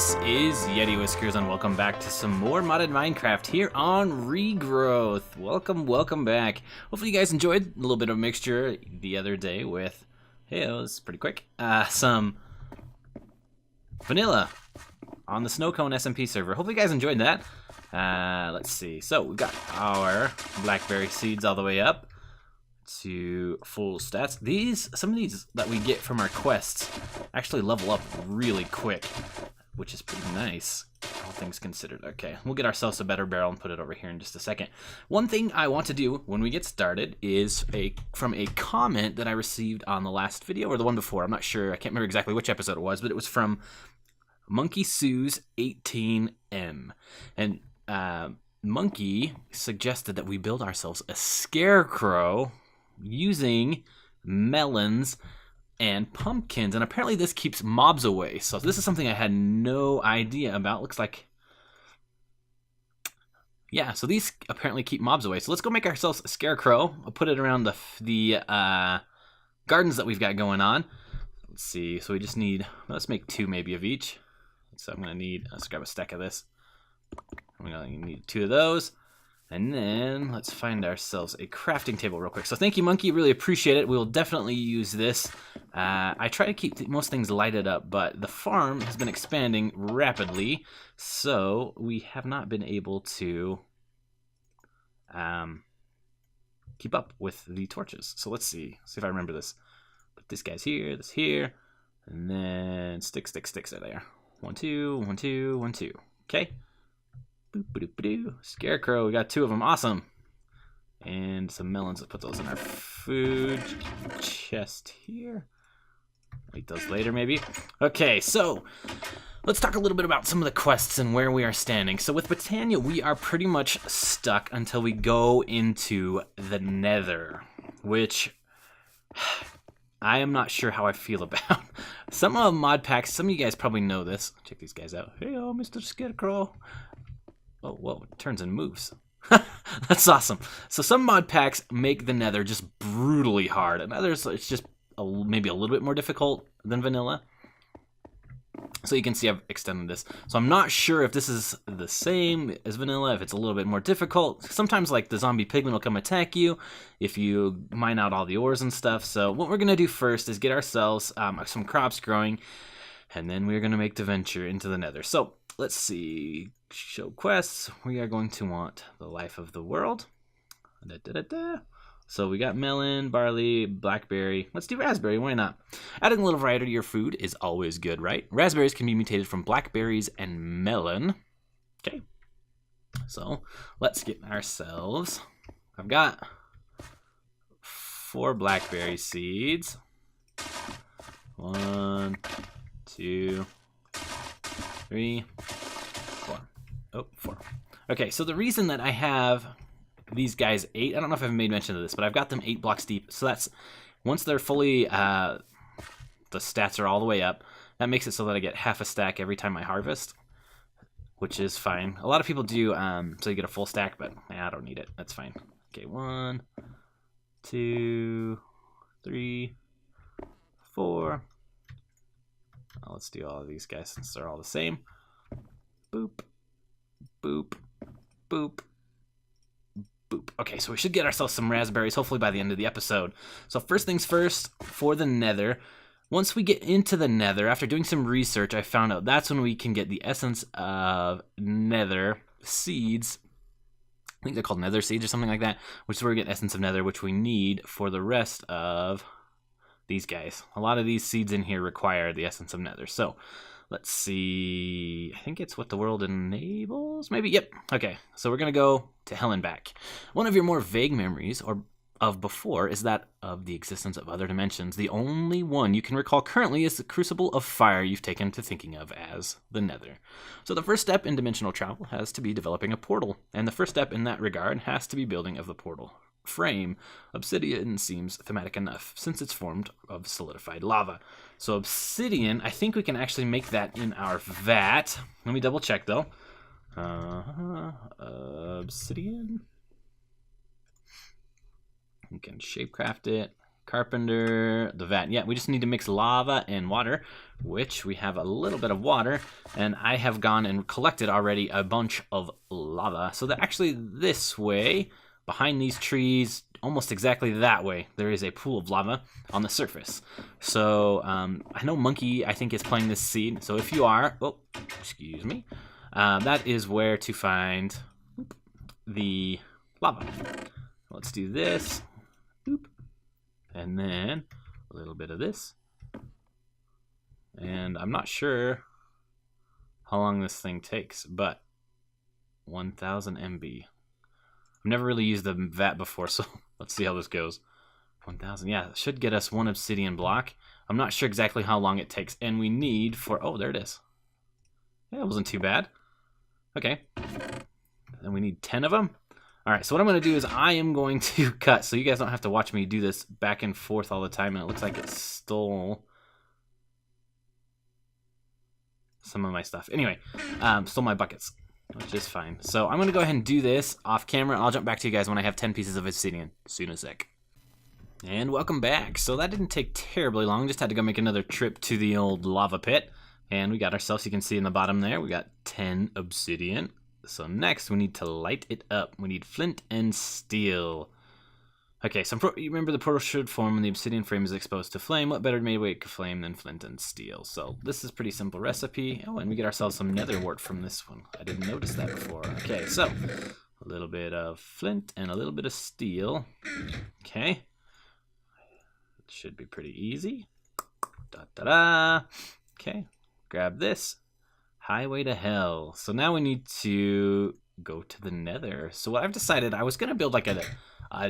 This is YetiWhiskers, and welcome back to some more modded Minecraft here on Regrowth. Welcome back. Hopefully you guys enjoyed a little bit of mixture the other day with, hey, it was pretty quick, some vanilla on the Snowcone SMP server. Hopefully you guys enjoyed that. Let's see. So we've got our blackberry seeds all the way up to full stats. Some of these that we get from our quests actually level up really quick, which is pretty nice, all things considered. Okay, we'll get ourselves a better barrel and put it over here in just a second. One thing I want to do when we get started is from a comment that I received on the last video, or the one before, I'm not sure, I can't remember exactly which episode it was, but it was from Monkey Sue's 18M. And Monkey suggested that we build ourselves a scarecrow using melons and pumpkins, and apparently this keeps mobs away. So this is something I had no idea about. Looks like, yeah, so these apparently keep mobs away. So let's go make ourselves a scarecrow. I'll put it around the gardens that we've got going on. Let's see, so we just need, let's make two maybe of each. So I'm gonna need, let's grab a stack of this. I'm gonna need two of those. And then let's find ourselves a crafting table real quick. So thank you, Monkey. Really appreciate it. We will definitely use this. I try to keep most things lighted up, but the farm has been expanding rapidly, so we have not been able to keep up with the torches. So let's see if I remember this. Put this guy's here, this here, and then sticks are there. 1, 2, 1, 2, 1, 2. Okay. Boop-a-doop-a-doo. Scarecrow, we got two of them, awesome. And some melons, let's put those in our food chest here. Eat those later, maybe. Okay, so let's talk a little bit about some of the quests and where we are standing. So with Britannia, we are pretty much stuck until we go into the Nether, which I am not sure how I feel about. Some mod packs, some of you guys probably know this. Check these guys out. Hey, Mr. Scarecrow. Oh, whoa, it turns and moves. That's awesome. So some mod packs make the Nether just brutally hard, and others it's just maybe a little bit more difficult than vanilla. So you can see I've extended this. So I'm not sure if this is the same as vanilla, if it's a little bit more difficult. Sometimes like the zombie pigman will come attack you if you mine out all the ores and stuff. So what we're going to do first is get ourselves some crops growing, and then we're going to make the venture into the Nether. So let's see, show quests. We are going to want the life of the world. So we got melon, barley, blackberry. Let's do raspberry, why not? Adding a little variety to your food is always good, right? Raspberries can be mutated from blackberries and melon. Okay, so let's get ourselves, I've got 4 blackberry seeds. 1, 2, 3, 4. Oh, 4. Okay, so the reason that I have these guys 8, I don't know if I've made mention of this, but I've got them 8 blocks deep. So that's, once they're fully, the stats are all the way up, that makes it so that I get half a stack every time I harvest, which is fine. A lot of people do, so you get a full stack, but I don't need it. That's fine. Okay, 1, 2, 3, 4. Let's do all of these guys since they're all the same. Boop, boop, boop, boop. Okay, so we should get ourselves some raspberries hopefully by the end of the episode. So first things first, for the Nether. Once we get into the Nether, after doing some research, I found out that's when we can get the essence of Nether seeds. I think they're called Nether seeds or something like that, which is where we get essence of Nether, which we need for the rest of these guys. A lot of these seeds in here require the essence of Nether. So let's see, I think it's what the world enables, maybe, yep. Okay, so we're gonna go to hell and back. One of your more vague memories of before is that of the existence of other dimensions. The only one you can recall currently is the crucible of fire you've taken to thinking of as the Nether. So the first step in dimensional travel has to be developing a portal, and the first step in that regard has to be building of the portal frame. Obsidian seems thematic enough since it's formed of solidified lava. So obsidian, I think we can actually make that in our vat. Let me double check though. Obsidian. We can shapecraft it. Carpenter, the vat. Yeah, we just need to mix lava and water, which we have a little bit of water, and I have gone and collected already a bunch of lava. So that actually this way, behind these trees, almost exactly that way, there is a pool of lava on the surface. So I know Monkey, I think, is playing this seed. So if you are, oh, excuse me, that is where to find the lava. Let's do this. Boop. And then a little bit of this. And I'm not sure how long this thing takes, but 1000 MB. I've never really used the vat before, so let's see how this goes. 1000, yeah, it should get us 1 obsidian block. I'm not sure exactly how long it takes, and we need for, oh, there it is. Yeah, it wasn't too bad. Okay, and we need 10 of them. All right, so what I'm going to do is I am going to cut, so you guys don't have to watch me do this back and forth all the time, and it looks like it stole some of my stuff. Anyway, stole my buckets, which is fine. So I'm going to go ahead and do this off camera. I'll jump back to you guys when I have 10 pieces of obsidian. See you in a sec. And welcome back. So that didn't take terribly long. Just had to go make another trip to the old lava pit. And we got ourselves, you can see in the bottom there, we got 10 obsidian. So next we need to light it up. We need flint and steel. Okay, so you remember the portal should form when the obsidian frame is exposed to flame. What better made way to flame than flint and steel? So this is a pretty simple recipe. Oh, and we get ourselves some nether wart from this one. I didn't notice that before. Okay, so a little bit of flint and a little bit of steel. Okay. It should be pretty easy. Da-da-da. Okay, grab this. Highway to hell. So now we need to go to the nether. So what I've decided, I was going to build like a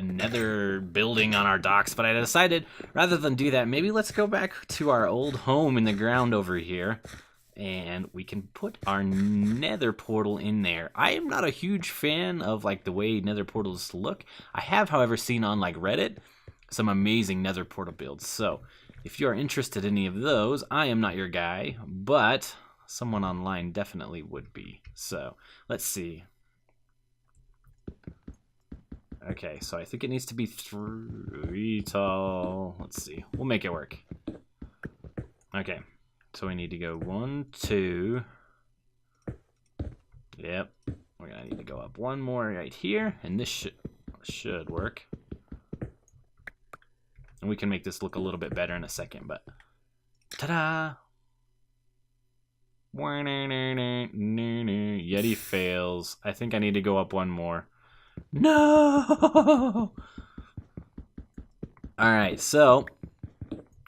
nether building on our docks, but I decided rather than do that, maybe let's go back to our old home in the ground over here, and we can put our nether portal in there. I am not a huge fan of like the way nether portals look. I have, however, seen on like Reddit some amazing nether portal builds. So if you are interested in any of those, I am not your guy, but someone online definitely would be. So let's see. Okay, so I think it needs to be 3 tall. Let's see. We'll make it work. Okay, so we need to go 1, 2. Yep. We're gonna need to go up 1 more right here, and this should work. And we can make this look a little bit better in a second, but ta-da! Yeti fails. I think I need to go up 1 more. No! Alright, so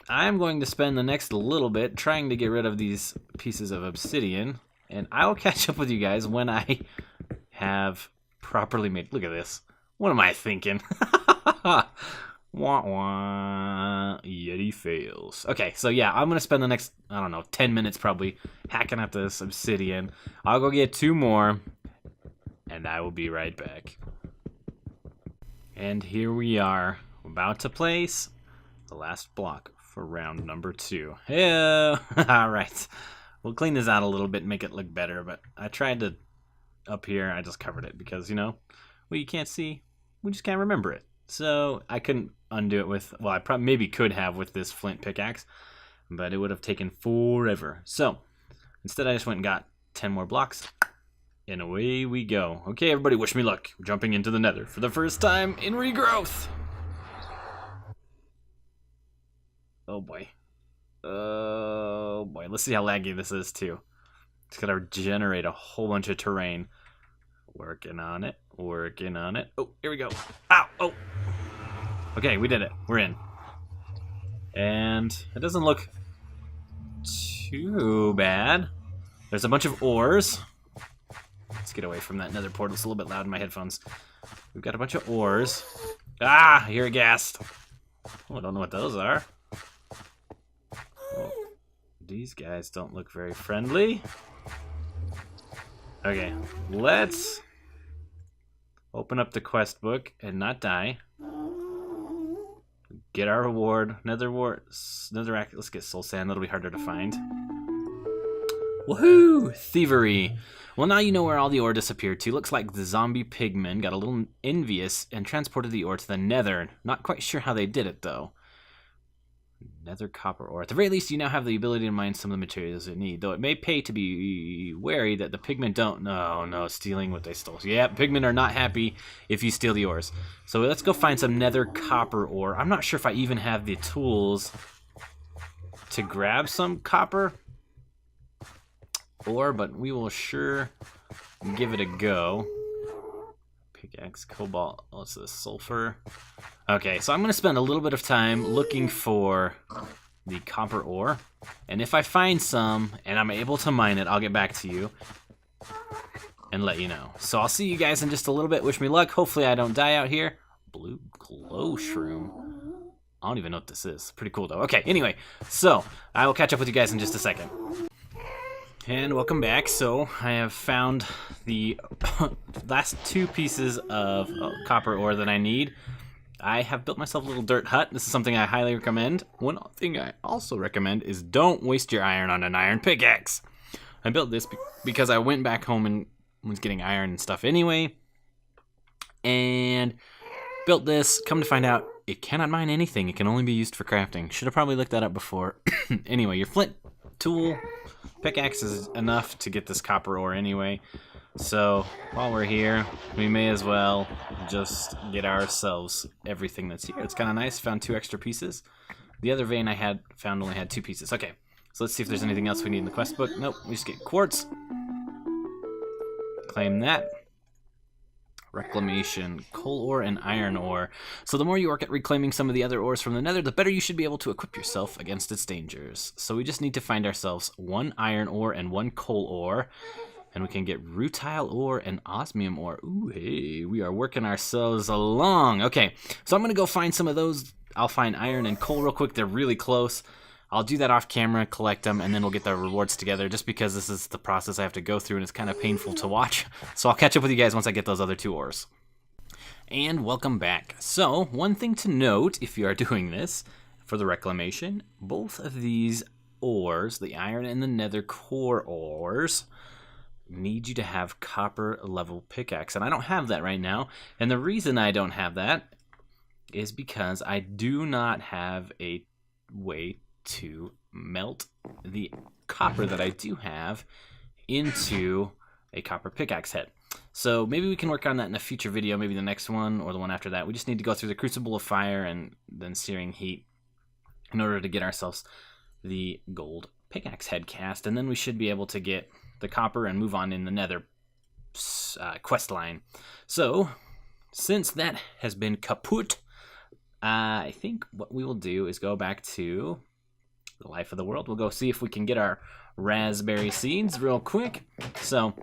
I'm going to spend the next little bit trying to get rid of these pieces of obsidian, and I'll catch up with you guys when I have properly made... Look at this. What am I thinking? Wah wah. Yeti fails. Okay, so yeah, I'm gonna spend the next, I don't know, 10 minutes probably hacking at this obsidian. I'll go get 2 more, and I will be right back. And here we are, about to place the last block for round number 2. Yeah. All right, we'll clean this out a little bit and make it look better. But I tried to up here. I just covered it because, you know, what you can't see, we just can't remember it. So I couldn't undo it with, well, I probably maybe could have with this flint pickaxe, but it would have taken forever. So instead I just went and got 10 more blocks, and away we go. Okay, everybody, wish me luck. We're jumping into the nether for the first time in Regrowth. Oh boy. Oh boy, let's see how laggy this is too. It's gonna generate a whole bunch of terrain. Working on it, working on it. Oh, here we go. Ow, oh. Okay, we did it. We're in. And it doesn't look too bad. There's a bunch of ores. Let's get away from that nether portal. It's a little bit loud in my headphones. We've got a bunch of ores. Ah, I hear a ghast. Oh, I don't know what those are. Oh, these guys don't look very friendly. Okay, let's open up the quest book and not die. Get our reward. Netherrack. Let's get soul sand. That'll be harder to find. Woohoo! Thievery. Well, now you know where all the ore disappeared to. Looks like the zombie pigmen got a little envious and transported the ore to the nether. Not quite sure how they did it, though. Nether copper ore. At the very least, you now have the ability to mine some of the materials you need, though it may pay to be wary that the pigmen don't... No, stealing what they stole. Yeah, pigmen are not happy if you steal the ores. So let's go find some Nether copper ore. I'm not sure if I even have the tools to grab some copper ore, but we will sure give it a go. Pickaxe, cobalt, what's this, sulfur? Okay, so I'm going to spend a little bit of time looking for the copper ore, and if I find some and I'm able to mine it, I'll get back to you and let you know. So I'll see you guys in just a little bit. Wish me luck. Hopefully I don't die out here. Blue glow shroom. I don't even know what this is. Pretty cool though. Okay, anyway, so I will catch up with you guys in just a second. And welcome back. So I have found the last 2 pieces of copper ore that I need. I have built myself a little dirt hut. This is something I highly recommend. One thing I also recommend is don't waste your iron on an iron pickaxe. I built this because I went back home and was getting iron and stuff anyway. And built this. Come to find out, it cannot mine anything. It can only be used for crafting. Should have probably looked that up before. Anyway, your flint tool pickaxe is enough to get this copper ore anyway. So while we're here, we may as well just get ourselves everything that's here. It's kind of nice. Found 2 extra pieces. The other vein I had found only had 2 pieces. Okay, so let's see if there's anything else we need in the quest book. Nope, we just get quartz. Claim that. Reclamation, coal ore and iron ore. So the more you work at reclaiming some of the other ores from the Nether, the better you should be able to equip yourself against its dangers. So we just need to find ourselves 1 iron ore and 1 coal ore, and we can get rutile ore and osmium ore. Ooh, hey, we are working ourselves along. Okay, so I'm gonna go find some of those. I'll find iron and coal real quick. They're really close. I'll do that off camera, collect them, and then we'll get the rewards together, just because this is the process I have to go through and it's kind of painful to watch. So I'll catch up with you guys once I get those other 2 ores. And welcome back. So one thing to note if you are doing this for the reclamation, both of these ores, the iron and the nether core ores, need you to have copper level pickaxe. And I don't have that right now. And the reason I don't have that is because I do not have a way to melt the copper that I do have into a copper pickaxe head. So maybe we can work on that in a future video, maybe the next one or the one after that. We just need to go through the crucible of fire and then searing heat in order to get ourselves the gold pickaxe head cast, and then we should be able to get the copper and move on in the nether quest line. So since that has been kaput, I think what we will do is go back to the life of the world. We'll go see if we can get our raspberry seeds real quick. So,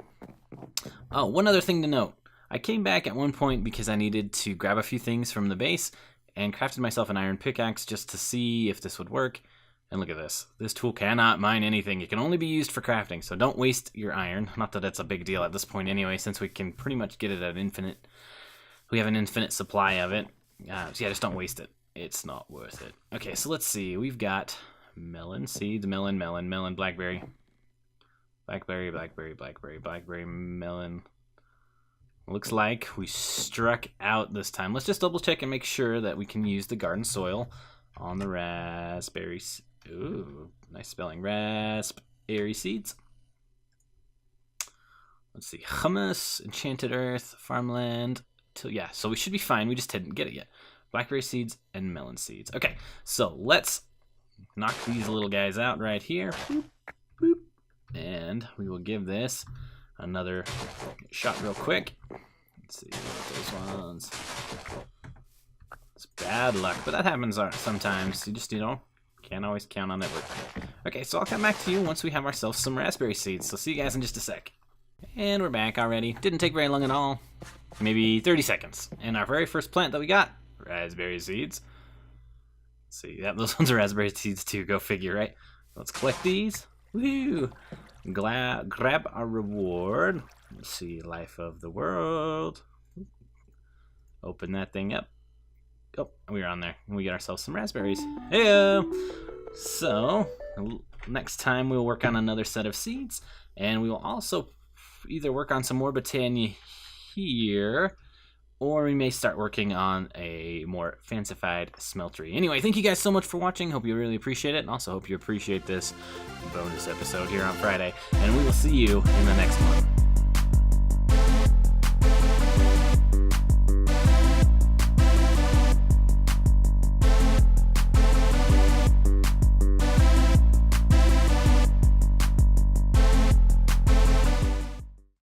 oh, one other thing to note. I came back at one point because I needed to grab a few things from the base and crafted myself an iron pickaxe just to see if this would work. And look at this. This tool cannot mine anything. It can only be used for crafting, so don't waste your iron. Not that it's a big deal at this point anyway, since we can pretty much get it at infinite. We have an infinite supply of it. So yeah, just don't waste it. It's not worth it. Okay, so let's see. We've got melon seeds, melon, blackberry. Blackberry, melon. Looks like we struck out this time. Let's just double check and make sure that we can use the garden soil on the raspberries. Ooh, nice spelling. Raspberry seeds. Let's see. Hummus, enchanted earth, farmland. Yeah, so we should be fine. We just didn't get it yet. Blackberry seeds and melon seeds. Okay, so let's knock these little guys out right here. Boop, boop. And we will give this another shot real quick. Let's see what those ones. It's bad luck, but that happens sometimes. You just, can't always count on that work. Okay, so I'll come back to you once we have ourselves some raspberry seeds. So see you guys in just a sec. And we're back already. Didn't take very long at all. Maybe 30 seconds. And our very first plant that we got, raspberry seeds. Let's see, yeah, those ones are raspberry seeds too. Go figure, right? Let's collect these. Woo! Grab our reward. Let's see, life of the world. Open that thing up. Oh, we were on there. We got ourselves some raspberries. Heyo! So, next time we'll work on another set of seeds, and we will also either work on some more botania here, or we may start working on a more fancified smeltery. Anyway, thank you guys so much for watching. Hope you really appreciate it, and also hope you appreciate this bonus episode here on Friday. And we will see you in the next one.